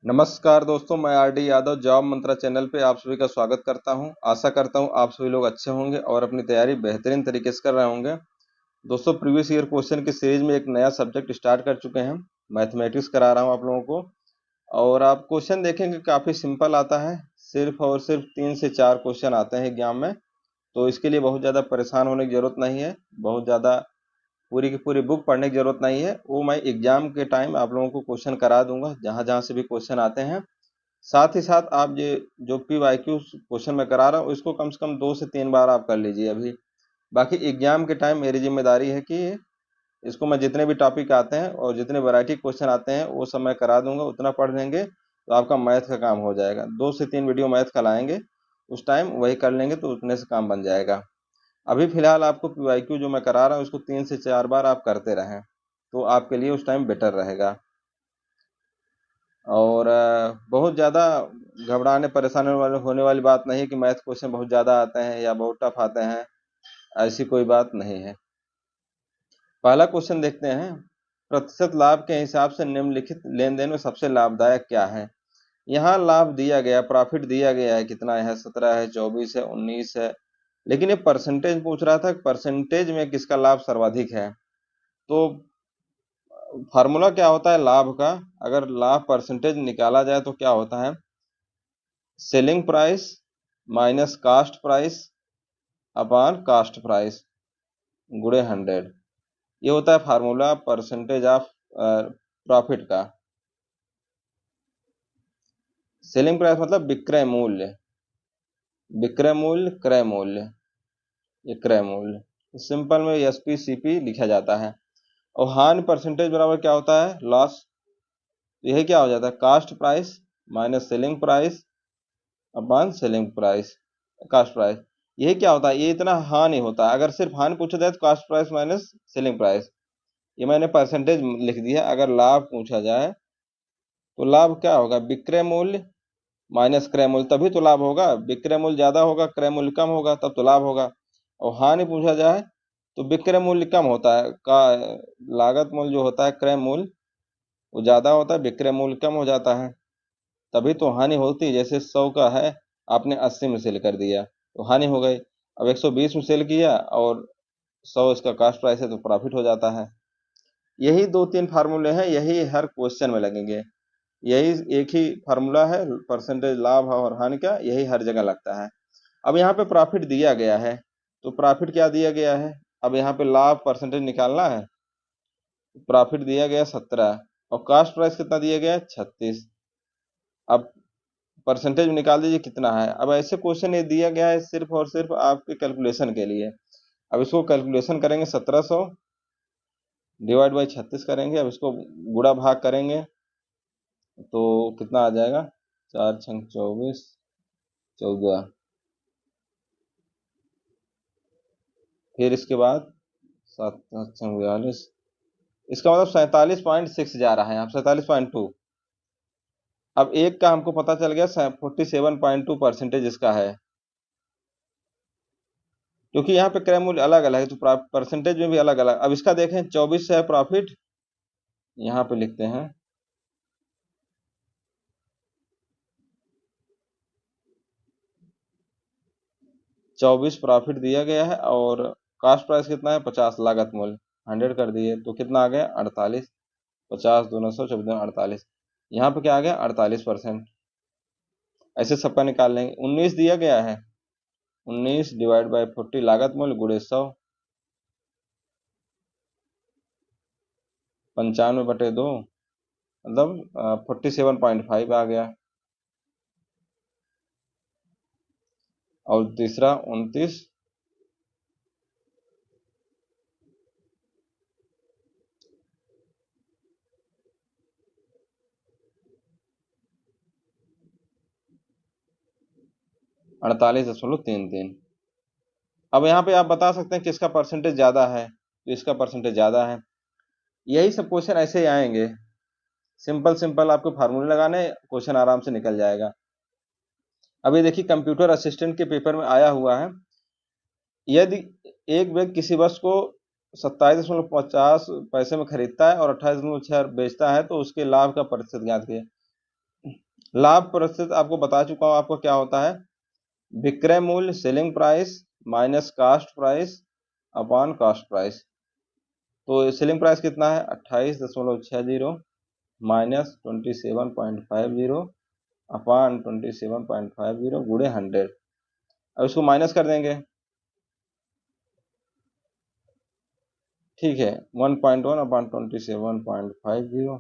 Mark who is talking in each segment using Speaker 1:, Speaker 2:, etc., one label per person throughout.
Speaker 1: नमस्कार दोस्तों, मैं आरडी यादव जॉब मंत्रा चैनल पे आप सभी का स्वागत करता हूं। आशा करता हूं आप सभी लोग अच्छे होंगे और अपनी तैयारी बेहतरीन तरीके से कर रहे होंगे। दोस्तों, प्रीवियस ईयर क्वेश्चन की सीरीज में एक नया सब्जेक्ट स्टार्ट कर चुके हैं। मैथमेटिक्स करा रहा हूं आप लोगों को और आप क्वेश्चन देखेंगे काफ़ी सिंपल आता है। सिर्फ और सिर्फ 3 से 4 क्वेश्चन आते हैं एग्जाम में, तो इसके लिए बहुत ज़्यादा परेशान होने की ज़रूरत नहीं है। बहुत ज़्यादा पूरी की पूरी बुक पढ़ने की ज़रूरत नहीं है। वो मैं एग्जाम के टाइम आप लोगों को क्वेश्चन करा दूंगा जहाँ जहाँ से भी क्वेश्चन आते हैं। साथ ही साथ आप ये जो PYQ क्वेश्चन मैं करा रहा हूँ इसको कम से कम 2 से 3 बार आप कर लीजिए अभी। बाकी एग्जाम के टाइम मेरी जिम्मेदारी है कि इसको मैं जितने भी टॉपिक आते हैं और जितने वैरायटी क्वेश्चन आते हैं वो सब मैं करा दूंगा। उतना पढ़ लेंगे तो आपका मैथ का काम हो जाएगा। 2 से 3 वीडियो मैथ का लाएंगे, उस टाइम वही कर लेंगे तो उतने से काम बन जाएगा। अभी फिलहाल आपको PYQ जो मैं करा रहा हूँ इसको 3 से 4 बार आप करते रहें तो आपके लिए उस टाइम बेटर रहेगा। और बहुत ज़्यादा घबराने परेशान होने वाली बात नहीं है कि मैथ क्वेश्चन बहुत ज़्यादा आते हैं या बहुत टफ आते हैं। ऐसी कोई बात नहीं है। पहला क्वेश्चन देखते हैं। प्रतिशत लाभ के हिसाब से निम्नलिखित लेन देन में सबसे लाभदायक क्या है। यहाँ लाभ दिया गया, प्रॉफिट दिया गया है, कितना है, 17 है, 24 है, 19 है। लेकिन ये परसेंटेज पूछ रहा था, परसेंटेज में किसका लाभ सर्वाधिक है। तो फार्मूला क्या होता है लाभ का, अगर लाभ परसेंटेज निकाला जाए तो क्या होता है, selling price minus cost price upon cost price गुणे 100। ये होता है फार्मूला परसेंटेज ऑफ प्रॉफिट का। सेलिंग प्राइस मतलब विक्रय मूल्य, विक्रय मूल्य, क्रय मूल्य, ये क्रय मूल्य सिंपल में SPCP लिखा जाता है। और हानि परसेंटेज बराबर क्या होता है, लॉस। यही क्या हो जाता है, cost price minus selling price upon selling price, cost price. यही क्या होता है, ये इतना हानि होता है। अगर सिर्फ हानि पूछा जाए तो cost price minus selling price, ये मैंने परसेंटेज लिख दिया। अगर लाभ पूछा जाए तो लाभ क्या होगा, विक्रय मूल्य माइनस क्रय मूल्य, तभी तो लाभ होगा। विक्रय मूल्य ज्यादा होगा, क्रय मूल्य कम होगा, तब तो लाभ होगा। और हानि पूछा जाए तो विक्रय मूल्य कम होता है का, लागत मूल्य जो होता है क्रय मूल्य वो ज्यादा होता है, विक्रय मूल्य कम हो जाता है, तभी तो हानि होती है। जैसे 100 का है, आपने 80 में सेल कर दिया तो हानि हो गई। अब 120 में सेल किया और 100 इसका कास्ट प्राइस है तो प्रॉफिट हो जाता है। यही 2-3 फार्मूले हैं, यही हर क्वेश्चन में लगेंगे। यही एक ही फार्मूला है परसेंटेज लाभ और हानि का, यही हर जगह लगता है। अब यहाँ पे प्रॉफिट दिया गया है तो प्रॉफिट क्या दिया गया है, अब यहाँ पे लाभ परसेंटेज निकालना है। प्रॉफिट दिया गया 17 और कास्ट प्राइस कितना दिया गया है, 36। अब परसेंटेज निकाल दीजिए कितना है। अब ऐसे क्वेश्चन ये दिया गया है सिर्फ और सिर्फ आपके कैलकुलेशन के लिए। अब इसको कैलकुलेशन करेंगे, 1700 डिवाइड बाई 36 करेंगे। अब इसको गुणा भाग करेंगे तो कितना आ जाएगा, 4×6 = 24, 14, फिर इसके बाद 7×7 = 42। इसका मतलब 47.6 जा रहा है, यहाँ 47.2। अब एक का हमको पता चल गया 47.2% इसका है, क्योंकि यहाँ पे क्रय मूल्य अलग अलग है तो परसेंटेज में भी अलग अलग। अब इसका देखें, 24 है प्रॉफिट, यहाँ पे लिखते हैं 24 प्रॉफिट दिया गया है और कास्ट प्राइस कितना है, 50 लागत मूल्य, 100 कर दिए तो कितना आ गया, 48। 50 दूना 100, 14 48, यहाँ पे क्या आ गया, 48%। ऐसे सबका निकाल लेंगे। 19 दिया गया है, 19 डिवाइड बाई 40 लागत मूल्य गुणे 100, 95/2 मतलब 47.5 आ गया। और तीसरा 29, $48.33। अब यहाँ पे आप बता सकते हैं किसका परसेंटेज ज्यादा है, तो इसका परसेंटेज ज्यादा है। यही सब क्वेश्चन ऐसे ही आएंगे, सिंपल सिंपल आपको फार्मूले लगाने, क्वेश्चन आराम से निकल जाएगा। अभी देखिए कंप्यूटर असिस्टेंट के पेपर में आया हुआ है, यदि एक व्यक्ति किसी वस्तु को 27.50 पैसे में खरीदता है और 28.6 बेचता है तो उसके लाभ का प्रतिशत ज्ञात कीजिए। लाभ प्रतिशत आपको बता चुका हूं, आपको क्या होता है, विक्रय मूल्य selling price minus cost price upon cost price. तो सेलिंग प्राइस कितना है 28.60 माइनस 27.50 अपॉन 27.50 गुणे 100। अब इसको माइनस कर देंगे, ठीक है, 1.1 अपॉन 27.50,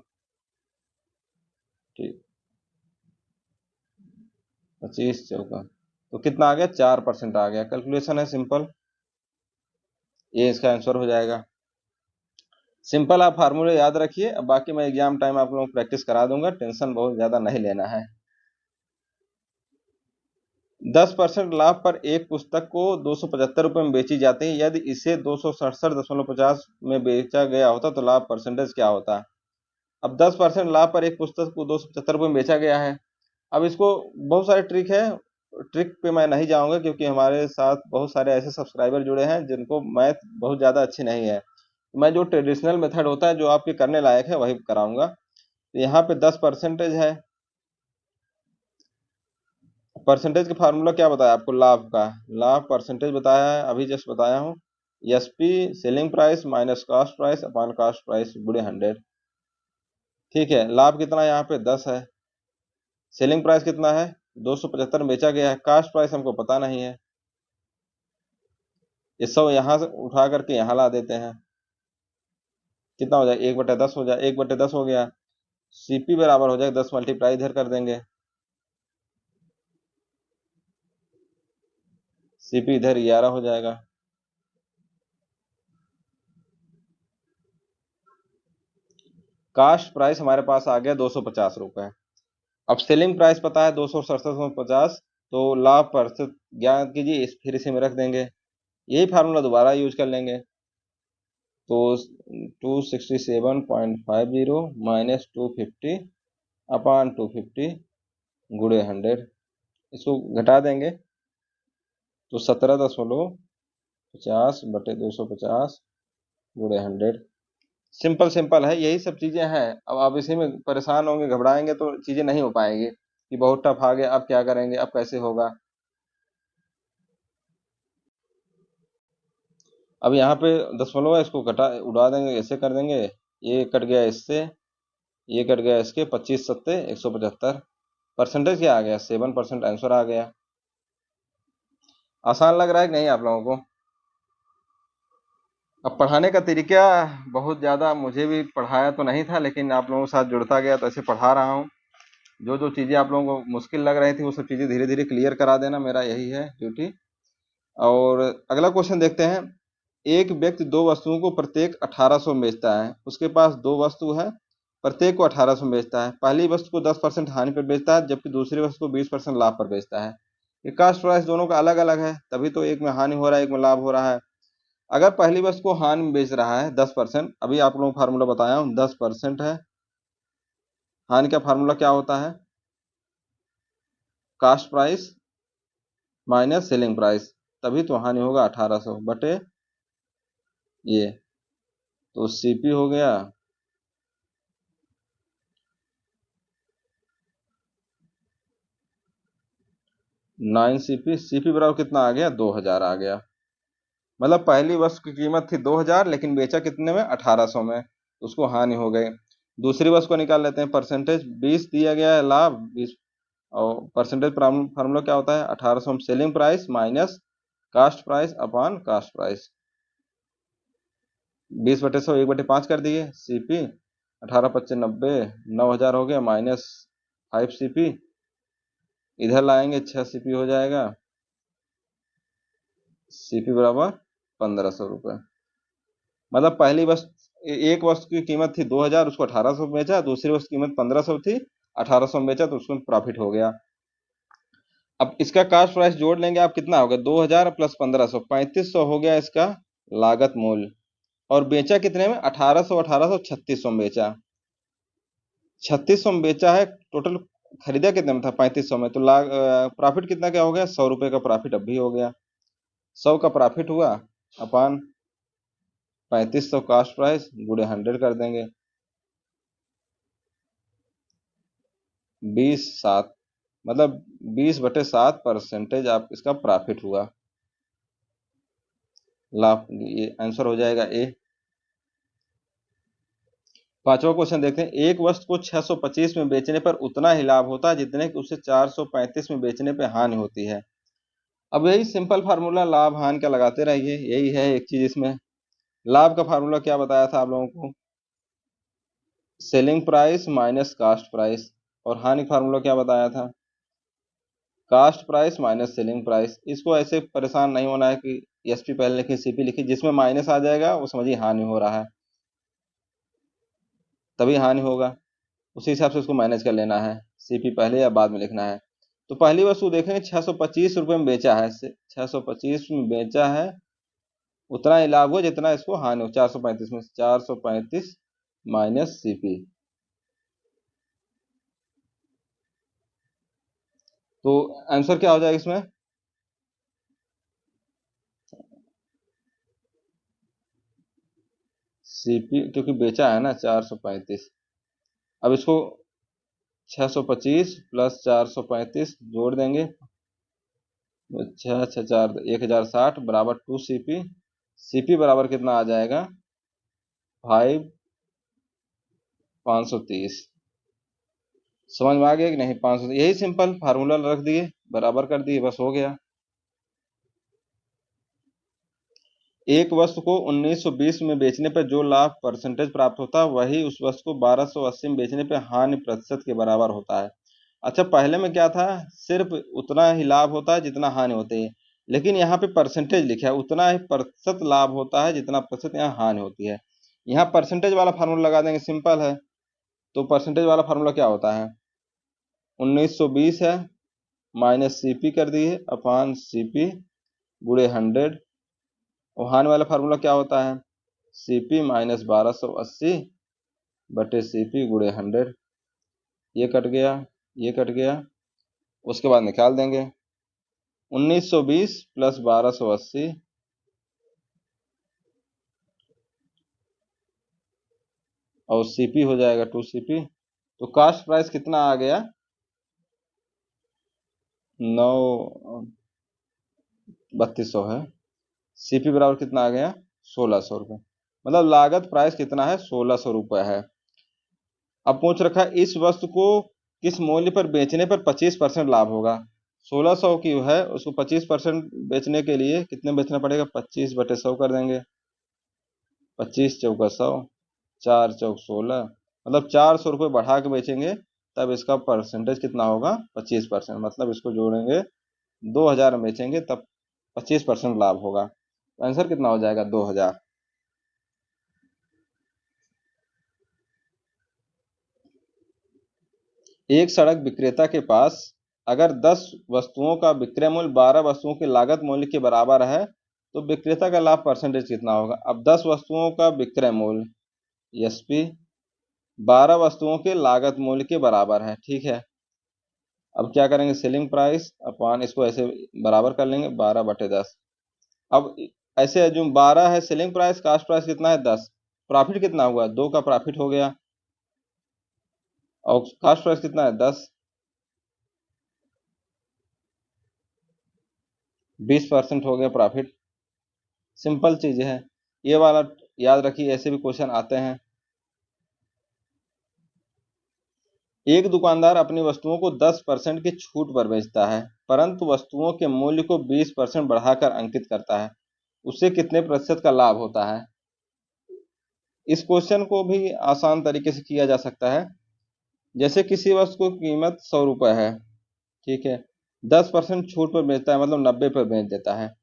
Speaker 1: ठीक, 25 चौका, तो कितना आ गया 4% आ गया। कैलकुलेशन है सिंपल, ये इसका आंसर हो जाएगा। सिंपल आप फार्मूले याद रखिए, अब बाकी मैं एग्जाम टाइम आप लोगों को प्रैक्टिस करा दूंगा, टेंशन बहुत ज्यादा नहीं लेना है। 10% लाभ पर एक पुस्तक को 275 रुपये में बेची जाती है, यदि इसे 267.50 में बेचा गया होता तो लाभ परसेंटेज क्या होता। अब 10% लाभ पर एक पुस्तक को 275 रुपये में बेचा गया है। अब इसको बहुत सारे ट्रिक है, ट्रिक पे मैं नहीं जाऊंगा क्योंकि हमारे साथ बहुत सारे ऐसे सब्सक्राइबर जुड़े हैं जिनको मैथ बहुत ज़्यादा अच्छी नहीं है। मैं जो ट्रेडिशनल मेथड होता है जो आपके करने लायक है वही कराऊंगा। तो यहाँ पे 10% है, परसेंटेज का फार्मूला क्या बताया आपको, लाभ का, लाभ परसेंटेज बताया है अभी जस्ट बताया हूँ, SP selling price minus cost price upon cost price गुणे 100। ठीक है, लाभ कितना यहाँ पे 10 है, सेलिंग प्राइस कितना है 275 में बेचा गया है, कास्ट प्राइस हमको पता नहीं है, ये सब यहाँ से उठा करके यहाँ ला देते हैं, कितना हो जाए 1/10 हो जाए, 1/10 हो गया, सीपी बराबर हो जाए 10 मल्टीप्लाई इधर कर देंगे, सीपी इधर 11 हो जाएगा। कास्ट प्राइस हमारे पास आ गया 250 रुपए। अब सेलिंग प्राइस पता है 267.50, तो लाभ प्रतिशत ज्ञात कीजिए, फिर इसे में रख देंगे, यही फार्मूला दोबारा यूज कर लेंगे। तो 267.50 माइनस 250 अपॉन 250 गुणे 100, इसको घटा देंगे तो 17.50/250 गुणे 100। सिंपल सिंपल है, यही सब चीजें हैं। अब आप इसी में परेशान होंगे, घबराएंगे तो चीजें नहीं हो पाएंगी कि बहुत टफ आ गया, अब क्या करेंगे, अब कैसे होगा। अब यहाँ पे दशमलव है, इसको घटा उड़ा देंगे, ऐसे कर देंगे, ये कट गया इससे, ये कट गया इसके, 25×7 = 175। परसेंटेज क्या आ गया 7% आंसर आ गया। आसान लग रहा है कि नहीं आप लोगों को। अब पढ़ाने का तरीका बहुत ज़्यादा मुझे भी पढ़ाया तो नहीं था, लेकिन आप लोगों के साथ जुड़ता गया तो ऐसे पढ़ा रहा हूँ। जो जो चीज़ें आप लोगों को मुश्किल लग रही थी वो सब चीज़ें धीरे धीरे क्लियर करा देना, मेरा यही है ड्यूटी। और अगला क्वेश्चन देखते हैं। एक व्यक्ति दो वस्तुओं को प्रत्येक 1800 में बेचता है, उसके पास दो वस्तु है, प्रत्येक को 1800 में बेचता है। पहली वस्तु को 10% हानि पर बेचता है जबकि दूसरी वस्तु को 20% लाभ पर बेचता है। ये कास्ट प्राइस दोनों का अलग अलग है, तभी तो एक में हानि हो रहा है एक में लाभ हो रहा है। अगर पहली वस्तु को हानि में बेच रहा है 10%, अभी आप लोगों को फार्मूला बताया हूँ 10% है, हानि का फार्मूला क्या होता है, cost price minus selling price, तभी तो हानि होगा 1800 बटे ये, तो सीपी हो गया 9 सीपी बराबर कितना आ गया 2000 आ गया। मतलब पहली वस्तु की कीमत थी 2000 लेकिन बेचा कितने में 1800 में, तो उसको हानि हो गई। दूसरी वस्तु को निकाल लेते हैं, परसेंटेज 20 दिया गया है, लाभ 20, और परसेंटेज फार्मूला क्या होता है 1800 में selling price minus cost price upon cost price, 20/100 1/5 कर दिए, सीपी 18×5 = 90, 9000 हो गया, माइनस 5 सीपी, इधर लाएंगे 6 सीपी हो जाएगा, सीपी बराबर 1500 रुपये। मतलब पहली वस्तु, एक वस्तु की कीमत थी 2000, उसको 1800 में बेचा, दूसरी वस्तु की कीमत 1500 थी, 1800 में बेचा तो उसमें प्रॉफिट हो गया। अब इसका कास्ट प्राइस जोड़ लेंगे आप, कितना होगा 2000 प्लस 1500, 3500 हो गया इसका लागत मूल्य। और बेचा कितने में 1800, 1800 3600 में बेचा, 3600 में बेचा है, टोटल खरीदा कितने में था 3500 में, तो प्रॉफिट कितना क्या हो गया 100 रुपए का प्रॉफिट अब भी हो गया, 100 का प्रॉफिट हुआ अपान 3500 कास्ट प्राइस गुणे 100 कर देंगे, 20/7 मतलब 20/7% आप इसका प्रॉफिट हुआ, लाभ। ये आंसर हो जाएगा ए। पांचवा क्वेश्चन देखते हैं। एक वस्तु को 625 में बेचने पर उतना ही लाभ होता है जितने कि उसे 435 में बेचने पर हानि होती है। अब यही सिंपल फार्मूला लाभ हानि का लगाते रहिए, यही है एक चीज इसमें। लाभ का फार्मूला क्या बताया था आप लोगों को? Selling price minus cost price. और हानि का फार्मूला क्या बताया था? Cost price minus selling price. इसको ऐसे परेशान नहीं होना है कि एसपी पहले लिखी सीपी लिखी, जिसमें माइनस आ जाएगा वो समझिए हानि हो रहा है, तभी हानि होगा। उसी हिसाब से उसको मैनेज कर लेना है, सीपी पहले या बाद में लिखना है। तो पहली वस्तु देखेंगे 625 रुपये में बेचा है, 625 में बेचा है, उतना ही लाभ हो जितना इसको हानि हो, 435 में 435 माइनस सीपी। तो आंसर क्या हो जाएगा इसमें? सीपी, क्योंकि बेचा है ना 435। अब इसको 625 प्लस 435 जोड़ देंगे, 6 6 4 1060 बराबर 2 CP। सीपी बराबर कितना आ जाएगा? 530। समझ में आ गया कि नहीं? 500, यही सिंपल फार्मूला रख दिए, बराबर कर दिए, बस हो गया। एक वस्तु को 1920 में बेचने पर जो लाभ परसेंटेज प्राप्त होता है वही उस वस्तु को 1280 में बेचने पर हानि प्रतिशत के बराबर होता है। अच्छा, पहले में क्या था? सिर्फ उतना ही लाभ होता है जितना हानि होती है, लेकिन यहाँ पे परसेंटेज लिखा है, उतना ही प्रतिशत लाभ होता है जितना प्रतिशत यहाँ हानि होती है। यहाँ परसेंटेज वाला फार्मूला लगा देंगे, सिंपल है। तो परसेंटेज वाला फार्मूला क्या होता है? 1920 है, माइनस सीपी कर दिए अपॉन सीपी गुणे 100। और हानि वाला फार्मूला क्या होता है? सीपी माइनस 1280 बटे सीपी गुणे 100। ये कट गया, ये कट गया। उसके बाद निकाल देंगे 1920 प्लस 1280 और सीपी हो जाएगा 2 CP। तो कास्ट प्राइस कितना आ गया? 3200 है। सीपी बराबर कितना आ गया? 1600 रुपये। मतलब लागत प्राइस कितना है? 1600 रुपये है। अब पूछ रखा है इस वस्तु को किस मूल्य पर बेचने पर 25% लाभ होगा। 1600 की है, उसको 25% बेचने के लिए कितने बेचना पड़ेगा? 25/100 कर देंगे। 25 चौका 100, 4 चौक 16, मतलब 400 रुपये बढ़ा के बेचेंगे, तब इसका परसेंटेज कितना होगा? 25%। मतलब इसको जोड़ेंगे, 2000 में बेचेंगे तब 25% लाभ होगा। आंसर कितना हो जाएगा? 2000। एक सड़क विक्रेता के पास अगर 10 वस्तुओं का विक्रय मूल्य 12 वस्तुओं के लागत मूल्य के बराबर है तो विक्रेता का लाभ परसेंटेज कितना होगा? अब 10 वस्तुओं का विक्रय मूल्य एसपी 12 वस्तुओं के लागत मूल्य के बराबर है, ठीक है। अब क्या करेंगे? सेलिंग प्राइस अपॉन, इसको ऐसे बराबर कर लेंगे 12/10। अब ऐसे जो 12 है सेलिंग प्राइस, कास्ट प्राइस कितना है? 10। प्रॉफिट कितना हुआ? 2 का प्रॉफिट हो गया। और कास्ट प्राइस कितना है? 10। 20% हो गया प्रॉफिट। सिंपल चीज है, ये वाला याद रखिए, ऐसे भी क्वेश्चन आते हैं। एक दुकानदार अपनी वस्तुओं को 10% की छूट पर बेचता है, परंतु वस्तुओं के मूल्य को 20% बढ़ाकर अंकित करता है, उससे कितने प्रतिशत का लाभ होता है? इस क्वेश्चन को भी आसान तरीके से किया जा सकता है। जैसे किसी वस्तु की कीमत 100 रुपये है, ठीक है, 10% छूट पर बेचता है, मतलब 90 पर बेच देता है,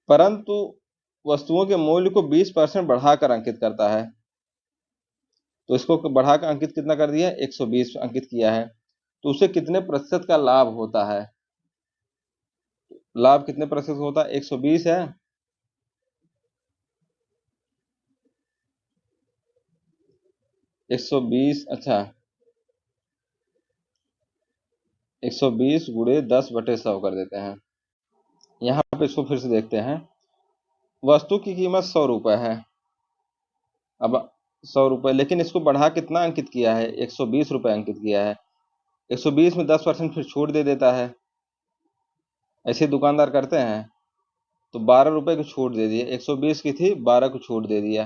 Speaker 1: परंतु वस्तुओं के मूल्य को 20% बढ़ाकर अंकित करता है। तो इसको बढ़ाकर अंकित कितना कर दिया? 120 अंकित किया है। तो उसे कितने प्रतिशत का लाभ होता है? लाभ कितने प्रतिशत होता है? 120 है, 120, अच्छा 120 गुणे 10/100 कर देते हैं। यहाँ पे इसको फिर से देखते हैं। वस्तु की कीमत 100 रुपये है, अब 100 रुपये, लेकिन इसको बढ़ा कितना अंकित किया है? 120 रुपये अंकित किया है। 120 में 10% फिर छूट दे देता है, ऐसे दुकानदार करते हैं। तो 12 रुपए की छूट दे दी, 120 की थी, 12 को छूट दे दिया,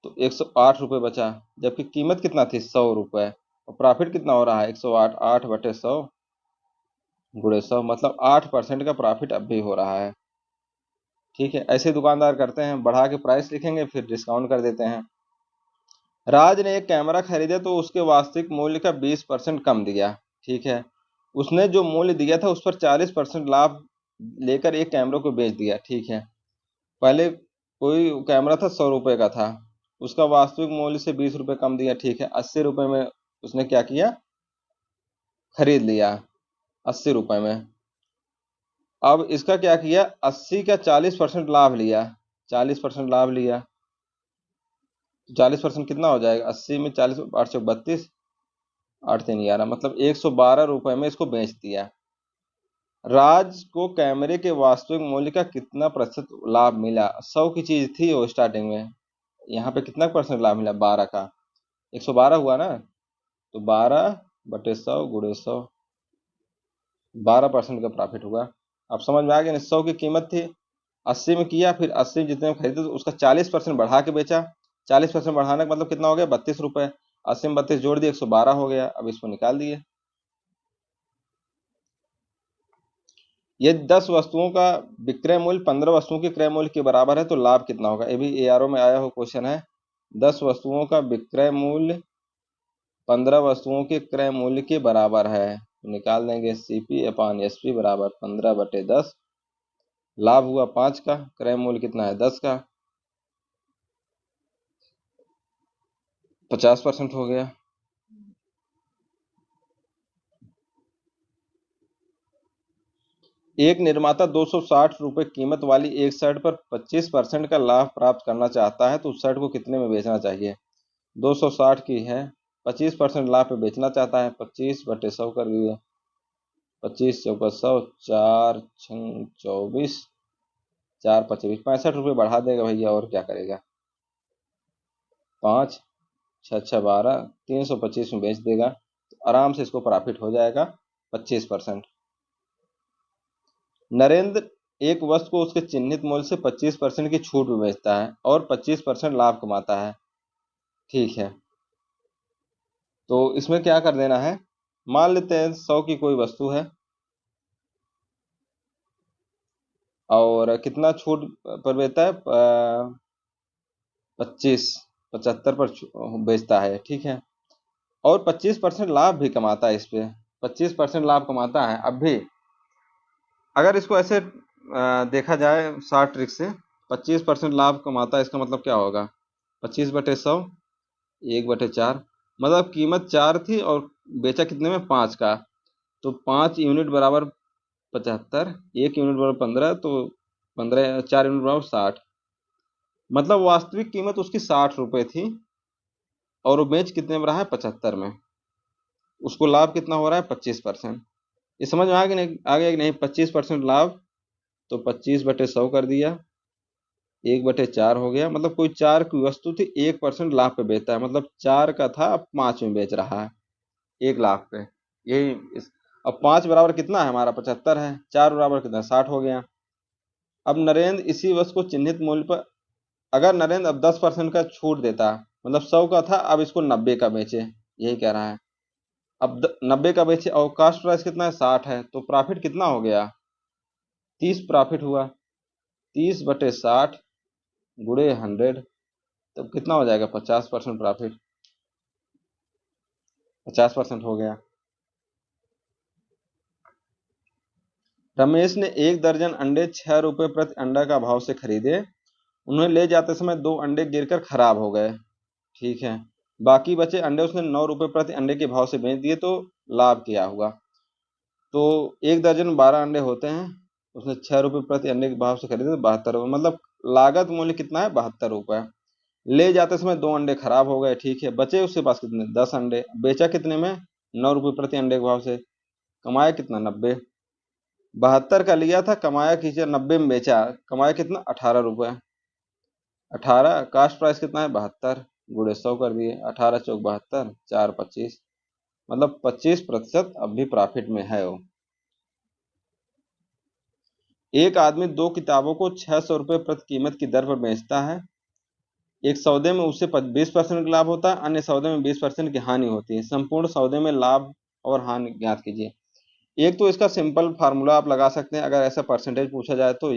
Speaker 1: तो 108 रुपये बचा, जबकि कीमत कितना थी, 100 रुपये, और प्रॉफिट कितना हो रहा है, 108, 8/100 गुणे 100, मतलब 8% का प्रॉफिट अब भी हो रहा है। ठीक है, ऐसे दुकानदार करते हैं, बढ़ा के प्राइस लिखेंगे फिर डिस्काउंट कर देते हैं। राज ने एक कैमरा खरीदा तो उसके वास्तविक मूल्य का 20% कम दिया। ठीक है, उसने जो मूल्य दिया था उस पर 40% लाभ लेकर एक कैमरे को बेच दिया। ठीक है, पहले कोई कैमरा था 100 रुपए का था, उसका वास्तविक मूल्य से 20 रुपए कम दिया। ठीक है, 80 रुपए में उसने क्या किया, खरीद लिया, 80 रुपए में। अब इसका क्या किया, 80 का 40% लाभ लिया, 40% लाभ लिया, 40% कितना हो जाएगा, 80 में 40, 832, 8×3 11, मतलब 112 रुपए में इसको बेच दिया। राज को कैमरे के वास्तविक मूल्य का कितना प्रतिशत लाभ मिला, 100 की चीज थी वो स्टार्टिंग में, यहाँ पे कितना परसेंट लाभ मिला, 12 का, 112 हुआ ना, तो 12/100 गुणे 100, 12% का प्रॉफिट हुआ। अब समझ में आ गया ना, 100 की कीमत थी, 80 में किया, फिर 80 जितने में खरीदे तो उसका 40% बढ़ा के बेचा, 40% बढ़ाने का मतलब कितना हो गया, 32 रुपए, 80 में 32 जोड़ दिए, 112 हो गया। अब इसको निकाल दिए। यदि 10 वस्तुओं का विक्रय मूल्य 15 वस्तुओं के क्रय मूल्य के बराबर है तो लाभ कितना होगा, ये भी एआरओ में आया हुआ क्वेश्चन है। 10 वस्तुओं का विक्रय मूल्य 15 वस्तुओं के क्रय मूल्य के बराबर है, तो निकाल देंगे CP/SP बराबर 15/10, लाभ हुआ 5 का, क्रय मूल्य कितना है 10 का, 50% हो गया। एक निर्माता 260 रुपए कीमत वाली एक शर्ट पर 25% का लाभ प्राप्त करना चाहता है तो उस शर्ट को कितने में बेचना चाहिए, 260 की है, 25% लाभ पे बेचना चाहता है, 25/100 कर दिए, 25×100, 4×6 = 24, 4×5 = 65 रुपये बढ़ा देगा भैया, और क्या करेगा, 5×6 = 12, 325 में बेच देगा, तो आराम से इसको प्रॉफिट हो जाएगा 25%। नरेंद्र एक वस्तु को उसके चिन्हित मूल्य से 25% की छूट में बेचता है और 25% लाभ कमाता है। ठीक है, तो इसमें क्या कर देना है, मान लेते हैं 100 की कोई वस्तु है और कितना छूट पर बेचता है, 75 पर बेचता है। ठीक है, और 25% लाभ भी कमाता है, इस पे 25% लाभ कमाता है। अब भी अगर इसको ऐसे देखा जाए शॉर्ट ट्रिक से, 25% लाभ कमाता है, इसका मतलब क्या होगा, 25/100, 1/4, मतलब कीमत 4 थी और बेचा कितने में, 5 का, तो 5 यूनिट बराबर 75, 1 यूनिट बराबर 15, तो 15, 4 यूनिट बराबर 60, मतलब वास्तविक कीमत उसकी 60 रुपए थी और वो बेच कितने में रहा है, 75 में, उसको लाभ कितना हो रहा है, 25%। ये समझ में आ गया नहीं, आ गया कि नहीं, 25% लाभ, तो 25/100 कर दिया, 1/4 हो गया, मतलब कोई 4 की वस्तु थी, 1% लाभ पे बेचता है, मतलब 4 का था अब 5 में बेच रहा है, 1 लाख पे, यही अब 5 बराबर कितना है हमारा, 75 है, 4 बराबर कितना, 60 हो गया। अब नरेंद्र इसी वस्तु को चिन्हित मूल्य पर, अगर नरेंद्र अब 10% का छूट देता, मतलब 100 का था, अब इसको 90 का बेचे, यही कह रहा है, अब 90 का बेचे और कास्ट प्राइस कितना है, 60 है, तो प्रॉफिट कितना हो गया, 30 प्रॉफिट हुआ, 30/60 गुणे 100, तो कितना हो जाएगा, 50% प्रॉफिट, 50% हो गया। रमेश ने 1 दर्जन अंडे 6 रुपए प्रति अंडा का भाव से खरीदे, उन्हें ले जाते समय 2 अंडे गिरकर खराब हो गए। ठीक है, बाकी बचे अंडे उसने 9 रुपए प्रति अंडे के भाव से बेच दिए, तो लाभ क्या हुआ, तो 1 दर्जन 12 अंडे होते हैं, उसने 6 रुपए प्रति अंडे के भाव से खरीदे तो 72 रुपये, मतलब लागत मूल्य कितना है, 72 रुपये। ले जाते समय 2 अंडे खराब हो गए। ठीक है, बचे उसके पास कितने, 10 अंडे, बेचा कितने में, 9 रुपए प्रति अंडे के भाव से, कमाया कितना, 90, 72 का लिया था, कमाया कीजिए 90 में बेचा, कमाया कितना, 18 रुपये, 18, कास्ट प्राइस कितना है, 72, गुणे 100 कर दिए, 18×4 = 72, 4×25, मतलब 25% अब भी प्रॉफिट में है वो। एक आदमी 2 किताबों को 600 रुपये प्रति कीमत की दर पर बेचता है। एक सौदे में उसे 20% लाभ होता है, अन्य सौदे में 20% की हानि होती है। संपूर्ण सौदे में लाभ और हानि ज्ञात कीजिए। एक तो इसका सिंपल फार्मूला आप लगा सकते हैं, अगर ऐसा परसेंटेज पूछा जाए तो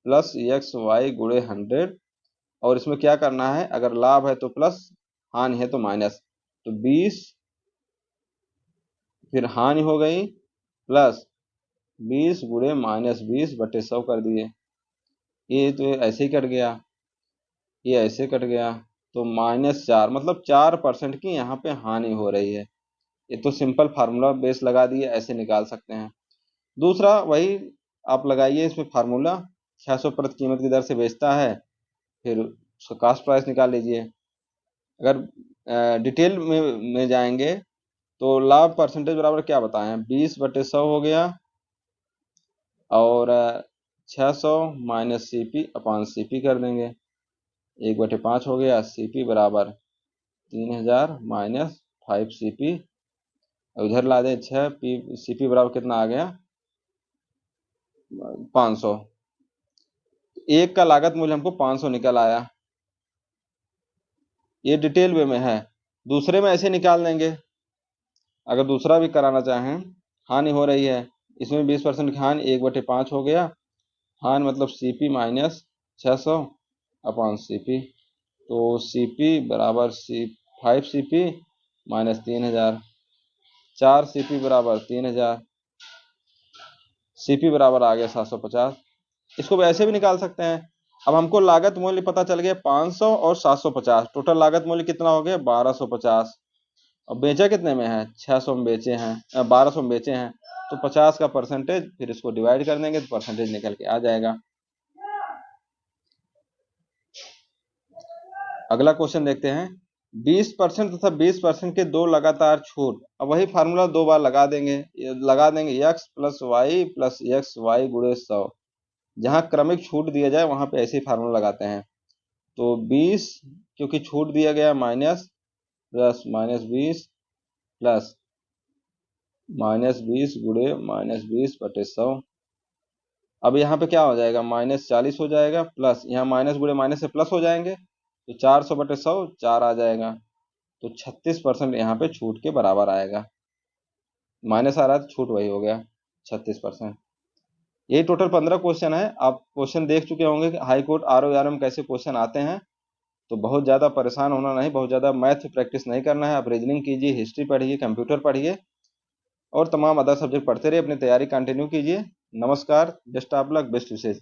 Speaker 1: x+y गुणे 100, और इसमें क्या करना है, अगर लाभ है तो प्लस, हानि है तो माइनस। तो 20 फिर हानि हो गई प्लस 20 गुणे -20/100 कर दिए। ये तो ऐसे ही कट गया, ये ऐसे कट गया, तो -4 मतलब 4% की यहाँ पे हानि हो रही है। ये तो सिंपल फार्मूला बेस लगा दिए, ऐसे निकाल सकते हैं। दूसरा वही आप लगाइए इसमें फार्मूला, 600 प्रति कीमत की दर से बेचता है, फिर उसका कास्ट प्राइस निकाल लीजिए। अगर डिटेल में जाएंगे तो लाभ परसेंटेज बराबर क्या बताएं, 20/100 हो गया, और 600 माइनस CP/CP कर देंगे, 1/5 हो गया। CP बराबर 3000 माइनस 5CP, उधर ला दें 6 CP बराबर कितना आ गया, 500। एक का लागत मूल्य हमको 500 निकल आया। ये डिटेल वे में है, दूसरे में ऐसे निकाल देंगे। अगर दूसरा भी कराना चाहें, हानि हो रही है, इसमें 20% की हानि, 1/5 हो गया, हानि मतलब CP माइनस 600/CP, तो CP बराबर 5CP माइनस 3000, 4CP बराबर 3000, CP बराबर आ गया 750। इसको वैसे भी निकाल सकते हैं। अब हमको लागत मूल्य पता चल गया 500 और 750, टोटल लागत मूल्य कितना हो गया 1250। और बेचा कितने में है, 600 में बेचे हैं, 1200 में बेचे हैं, तो 50 का परसेंटेज, फिर इसको डिवाइड कर देंगे तो परसेंटेज निकल के आ जाएगा। अगला क्वेश्चन देखते हैं, 20% तथा 20% के दो लगातार छूट। अब वही फार्मूला दो बार लगा देंगे x+y गुणे 100। जहां क्रमिक छूट दिया जाए वहां पे ऐसे ही फार्मूला लगाते हैं। तो 20 क्योंकि छूट दिया गया, माइनस प्लस -20 प्लस -20 गुणे -20/100। अब यहाँ पे क्या हो जाएगा, -40 हो जाएगा, प्लस यहाँ माइनस गुणे माइनस से प्लस हो जाएंगे, तो 400/100 4 आ जाएगा, तो 36% यहाँ पे छूट के बराबर आएगा। माइनस आ रहा है तो छूट वही हो गया 36%। यही टोटल 15 क्वेश्चन है। आप क्वेश्चन देख चुके होंगे कि हाई कोर्ट ROR में कैसे क्वेश्चन आते हैं, तो बहुत ज़्यादा परेशान होना नहीं, बहुत ज़्यादा मैथ प्रैक्टिस नहीं करना है। आप रीजनिंग कीजिए, हिस्ट्री पढ़िए, कंप्यूटर पढ़िए, और तमाम अदर सब्जेक्ट पढ़ते रहिए, अपनी तैयारी कंटिन्यू कीजिए। नमस्कार, best of luck, best wishes.